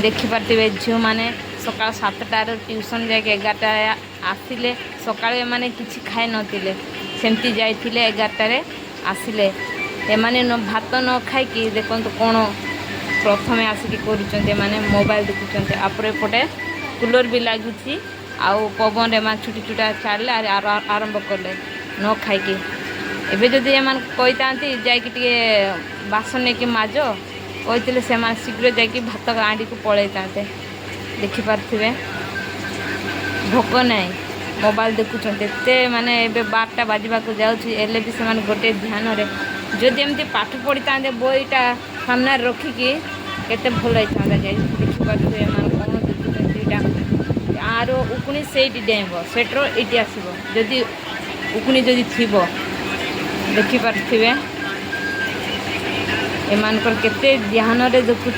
देखिपे झील मैंने सका 7टार ट्यूशन जाके 11टा आसिले सका एमाने किछि खाई नथिले सेमती जाइथिले 11टारे आसिले एमाने भात न खाई देखो कौन प्रथमे आसिक कर मोबाइल देखुं आप एपटे कूलर भी लगुच आउ पवन एम छुटी छुटा छाड़े आरंभ कले न खाई एबे जदि एमान कहीता जाकि बासन नहीं माज कहते से शीघ्र जाकि भात आँडी को पलैता देखिपे भोक ना मोबाइल देखुं माने एबे 12टा बाजवा जाऊँगी भी से गोटे ध्यान जदि एमती पाठ पढ़ी था बईटा सामने रखिकी केते भल होता देखिपे कौन देखुं आर उकुणी से डेब सेटर ये आसो जदि उकुणी जदि थी देखिपे एमानकर केते ध्यान देखुं।